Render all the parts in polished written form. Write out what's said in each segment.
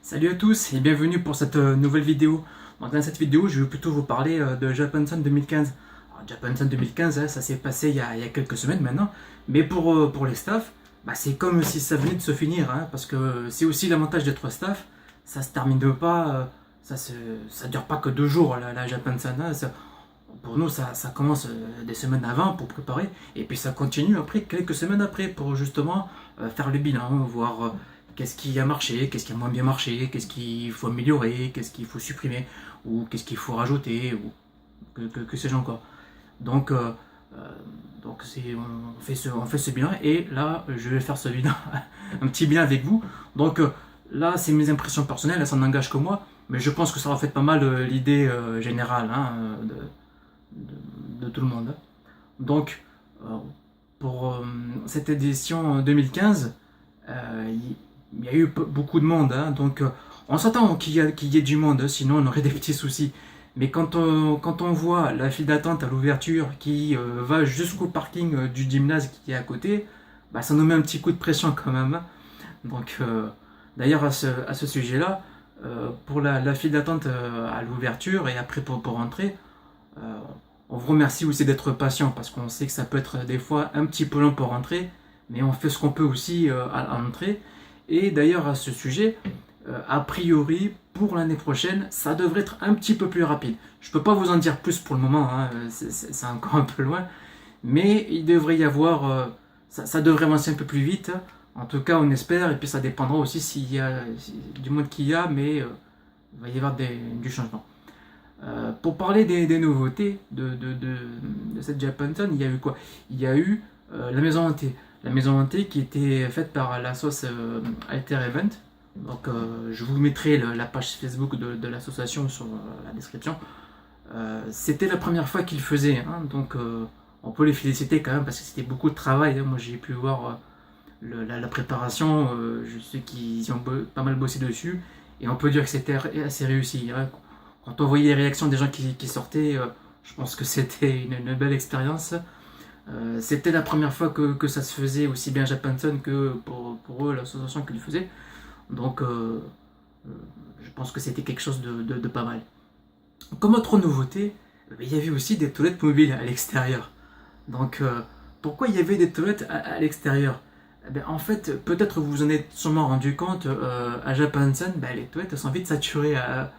Salut à tous et bienvenue pour cette nouvelle vidéo. Donc, dans cette vidéo, je vais plutôt vous parler de Japanson 2015. Alors, Japanson 2015, ça s'est passé il y a quelques semaines maintenant, mais pour les staffs, c'est comme si ça venait de se finir, hein, parce que c'est aussi l'avantage d'être staff, ça se termine pas, ça dure pas que 2 jours la Japanson. Hein, pour nous, ça commence des semaines avant pour préparer, et puis ça continue après, quelques semaines après, pour justement faire le bilan, voir qu'est-ce qui a marché, qu'est-ce qui a moins bien marché, qu'est-ce qu'il faut améliorer, qu'est-ce qu'il faut supprimer, ou qu'est-ce qu'il faut rajouter, ou que sais-je encore. Donc, euh, euh, on fait ce bilan, et là, je vais faire ce bilan, un petit bilan avec vous. Donc, là, c'est mes impressions personnelles, ça n'engage que moi, mais je pense que ça reflète pas mal l'idée générale, hein, de tout le monde. Donc, euh, pour cette édition 2015, il y a eu beaucoup de monde, hein, donc on s'attend qu'il y ait du monde, sinon on aurait des petits soucis. Mais quand on voit la file d'attente à l'ouverture qui va jusqu'au parking du gymnase qui est à côté, ça nous met un petit coup de pression quand même. Hein. Donc, d'ailleurs, à ce sujet-là, pour la file d'attente à l'ouverture et après pour rentrer, euh, on vous remercie aussi d'être patient parce qu'on sait que ça peut être des fois un petit peu long pour rentrer, mais on fait ce qu'on peut aussi à l'entrée. Et d'ailleurs, à ce sujet, a priori, pour l'année prochaine, ça devrait être un petit peu plus rapide. Je ne peux pas vous en dire plus pour le moment, hein, c'est encore un peu loin, mais il devrait y avoir, ça devrait avancer un peu plus vite. En tout cas, on espère, et puis ça dépendra aussi du monde qu'il y a, mais il va y avoir du changement. Pour parler des nouveautés de cette Japanton, il y a eu quoi? Il y a eu la maison hantée. La maison hantée qui était faite par la sauce Alter Event. Donc je vous mettrai la page Facebook de l'association sur la description. C'était la première fois qu'ils faisaient, hein, donc on peut les féliciter quand même parce que c'était beaucoup de travail. Hein. Moi j'ai pu voir la préparation, je sais qu'ils ont pas mal bossé dessus et on peut dire que c'était assez réussi. Hein. Quand on voyait les réactions des gens qui sortaient, je pense que c'était une belle expérience. C'était la première fois que ça se faisait aussi bien à Japanson que pour eux, l'association qu'ils faisaient. Donc, je pense que c'était quelque chose de pas mal. Comme autre nouveauté, il y avait aussi des toilettes mobiles à l'extérieur. Donc, pourquoi il y avait des toilettes à l'extérieur? En fait, peut-être vous vous en êtes sûrement rendu compte, à Japanson, les toilettes sont vite saturées à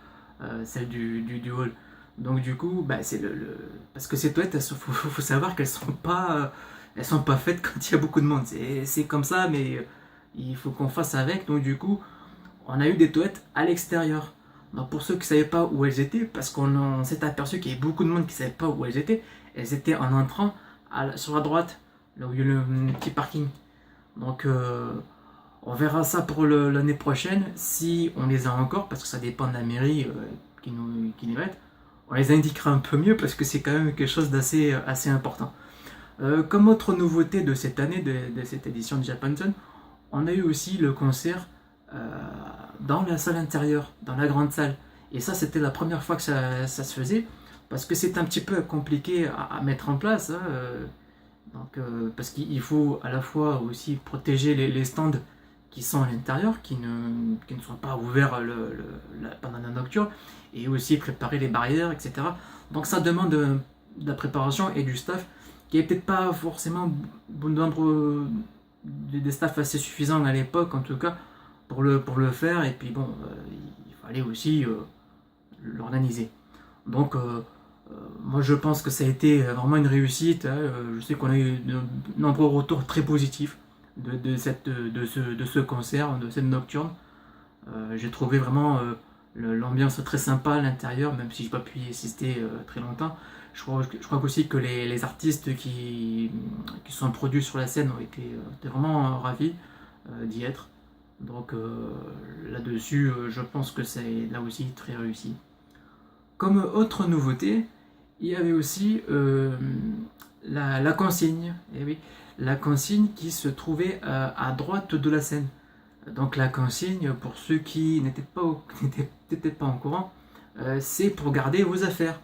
celles du hall. Donc du coup, parce que ces toilettes, faut savoir qu'elles sont pas faites quand il y a beaucoup de monde. C'est comme ça, mais il faut qu'on fasse avec. Donc du coup, on a eu des toilettes à l'extérieur. Donc pour ceux qui ne savaient pas où elles étaient, parce qu'on s'est aperçu qu'il y avait beaucoup de monde qui ne savait pas où elles étaient en entrant sur la droite, là où il y a le petit parking. Donc on verra ça pour l'année prochaine, si on les a encore, parce que ça dépend de la mairie qui les mettent. On les indiquera un peu mieux parce que c'est quand même quelque chose d'assez assez important. Comme autre nouveauté de cette année, de cette édition de Japanton, on a eu aussi le concert euh, dans la salle intérieure, dans la grande salle. Et ça, c'était la première fois que ça se faisait, parce que c'est un petit peu compliqué à mettre en place. Hein, parce qu'il faut à la fois aussi protéger les stands qui sont à l'intérieur, qui ne sont pas ouverts pendant la nocturne, et aussi préparer les barrières, etc. Donc ça demande de la préparation et du staff, qui n'est peut-être pas forcément bon nombre des staffs assez suffisants à l'époque, en tout cas, pour le faire, et puis bon, il fallait aussi l'organiser. Donc, moi je pense que ça a été vraiment une réussite. Hein. Je sais qu'on a eu de nombreux retours très positifs de ce concert, de cette nocturne. J'ai trouvé vraiment l'ambiance très sympa à l'intérieur, même si je n'ai pas pu y assister très longtemps. Je crois aussi que les artistes qui sont produits sur la scène étaient vraiment ravis d'y être. Donc là-dessus, je pense que c'est là aussi très réussi. Comme autre nouveauté, il y avait aussi la consigne. Et oui, la consigne qui se trouvait à droite de la scène. Donc la consigne, pour ceux qui n'étaient n'étaient peut-être pas en courant, c'est pour garder vos affaires.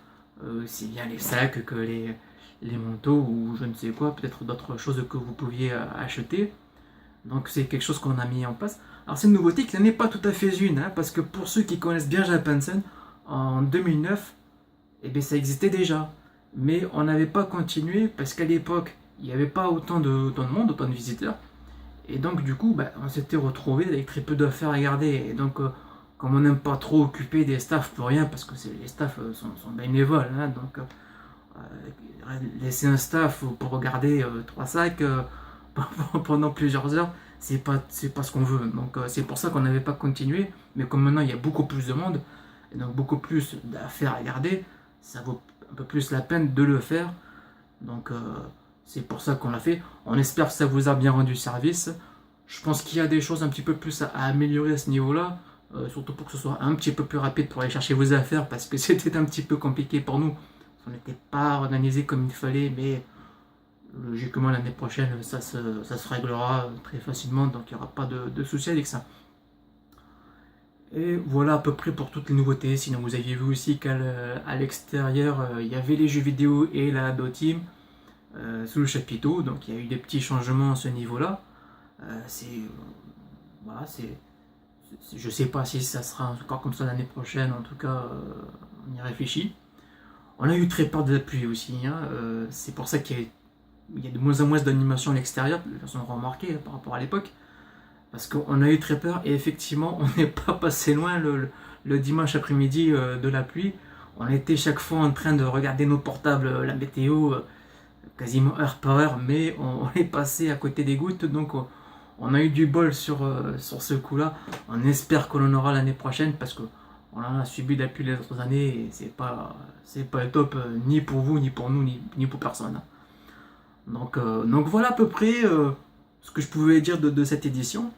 Si bien les sacs que les manteaux ou je ne sais quoi, peut-être d'autres choses que vous pouviez acheter. Donc c'est quelque chose qu'on a mis en place. Alors c'est une nouveauté qui n'est pas tout à fait une, hein, parce que pour ceux qui connaissent bien Japansen, en 2009, eh bien, ça existait déjà. Mais on n'avait pas continué parce qu'à l'époque, il n'y avait pas autant de monde, autant de visiteurs. Et donc du coup, bah, on s'était retrouvé avec très peu d'affaires à garder. Et donc, comme on n'aime pas trop occuper des staffs pour rien, parce que les staffs sont bénévoles, hein, donc laisser un staff pour regarder trois sacs pendant plusieurs heures, c'est pas ce qu'on veut. Donc c'est pour ça qu'on n'avait pas continué. Mais comme maintenant il y a beaucoup plus de monde, et donc beaucoup plus d'affaires à garder, ça vaut un peu plus la peine de le faire. Donc c'est pour ça qu'on l'a fait. On espère que ça vous a bien rendu service. Je pense qu'il y a des choses un petit peu plus à améliorer à ce niveau-là. Surtout pour que ce soit un petit peu plus rapide pour aller chercher vos affaires, parce que c'était un petit peu compliqué pour nous. On n'était pas organisé comme il fallait, mais logiquement l'année prochaine ça se réglera très facilement, donc il n'y aura pas de souci avec ça. Et voilà à peu près pour toutes les nouveautés. Sinon vous aviez vu aussi qu'à l'extérieur il y avait les jeux vidéo et la Doteam sous le chapiteau, donc il y a eu des petits changements à ce niveau-là. Voilà, je sais pas si ça sera encore comme ça l'année prochaine, en tout cas on y réfléchit. On a eu très peur de la pluie aussi, hein. C'est pour ça qu'il y a de moins en moins d'animation à l'extérieur, de façon remarquée par rapport à l'époque, parce qu'on a eu très peur et effectivement on n'est pas passé loin le dimanche après-midi de la pluie. On était chaque fois en train de regarder nos portables, la météo, quasiment heure par heure, mais on est passé à côté des gouttes, donc on a eu du bol sur ce coup-là. On espère que l'on aura l'année prochaine, parce que on en a subi de la pluie les autres années et c'est pas top, ni pour vous, ni pour nous, ni pour personne. Donc voilà à peu près ce que je pouvais dire de cette édition.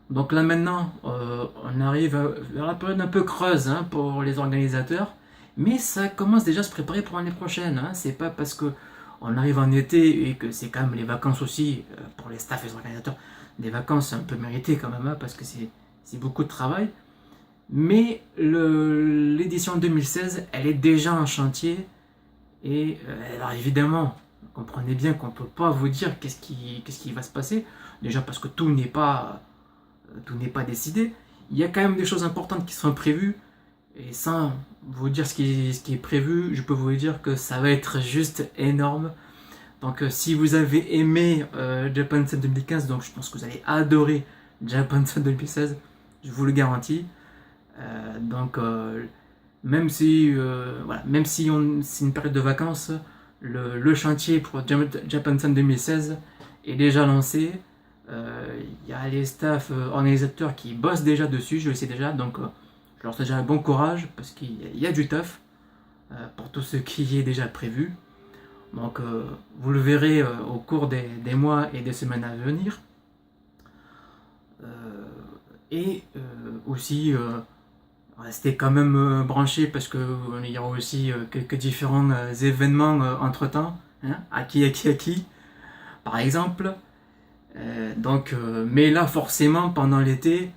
Donc là maintenant, on arrive vers la période un peu creuse, hein, pour les organisateurs, mais ça commence déjà à se préparer pour l'année prochaine, hein. C'est pas parce que on arrive en été et que c'est quand même les vacances aussi pour les staffs et les organisateurs, des vacances un peu méritées quand même, hein, parce que c'est beaucoup de travail. Mais l'édition 2016, elle est déjà en chantier. Et alors évidemment, comprenez bien qu'on ne peut pas vous dire qu'est-ce qui va se passer. Déjà parce que tout n'est pas décidé. Il y a quand même des choses importantes qui sont prévues. Et sans vous dire ce qui est prévu, je peux vous dire que ça va être juste énorme. Donc si vous avez aimé Japansen 2015, donc je pense que vous allez adorer Japansen 2016, je vous le garantis. Donc même si c'est une période de vacances, le chantier pour Japansen 2016 est déjà lancé. Il y a les staffs organisateurs qui bossent déjà dessus, je le sais déjà, donc je leur souhaite déjà un bon courage parce qu'il y a du taf pour tout ce qui est déjà prévu. Donc vous le verrez au cours des mois et des semaines à venir. Et aussi restez quand même branchés, parce qu'il y aura aussi quelques différents événements entre temps, hein, Aki, par exemple. Mais là forcément pendant l'été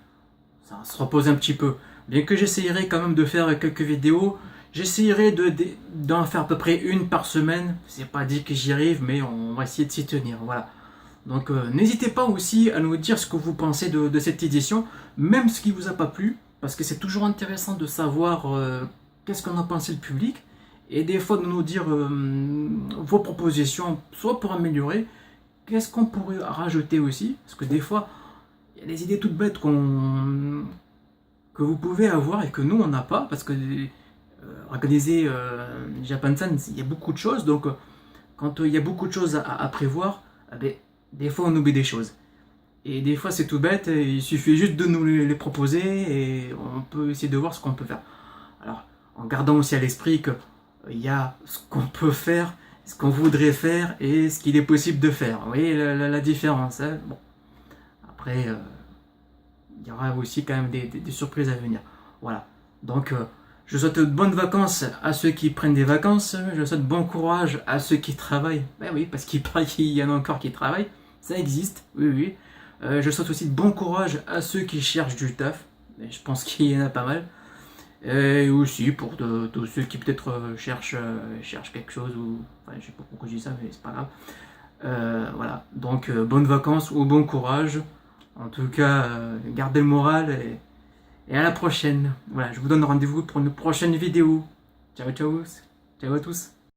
ça se repose un petit peu, bien que j'essayerai quand même de faire quelques vidéos. J'essayerai d'en faire à peu près une par semaine. C'est pas dit que j'y arrive, mais on va essayer de s'y tenir, voilà. Donc n'hésitez pas aussi à nous dire ce que vous pensez de cette édition, même ce qui vous a pas plu, parce que c'est toujours intéressant de savoir qu'est-ce qu'en a pensé le public, et des fois de nous dire vos propositions, soit pour améliorer, qu'est-ce qu'on pourrait rajouter aussi, parce que des fois il y a des idées toutes bêtes que vous pouvez avoir et que nous on n'a pas, parce que organiser Japansen, il y a beaucoup de choses, donc quand il y a beaucoup de choses à prévoir, des fois on oublie des choses. Et des fois c'est tout bête, il suffit juste de nous les proposer et on peut essayer de voir ce qu'on peut faire. Alors, en gardant aussi à l'esprit qu'il y a ce qu'on peut faire, ce qu'on voudrait faire et ce qu'il est possible de faire. Vous voyez la différence, hein. Bon. Après, il y aura aussi quand même des surprises à venir. Voilà. Donc, je souhaite de bonnes vacances à ceux qui prennent des vacances. Je souhaite bon courage à ceux qui travaillent. Ben oui, parce qu'il paraît qu'il y en a encore qui travaillent. Ça existe, oui, oui. Je souhaite aussi de bon courage à ceux qui cherchent du taf. Et je pense qu'il y en a pas mal. Et aussi pour tous ceux qui peut-être cherchent quelque chose. Enfin, je sais pas pourquoi je dis ça, mais c'est pas grave. Voilà. Donc, bonnes vacances ou bon courage. En tout cas, gardez le moral et à la prochaine. Voilà, je vous donne rendez-vous pour une prochaine vidéo. Ciao, ciao, ciao à tous.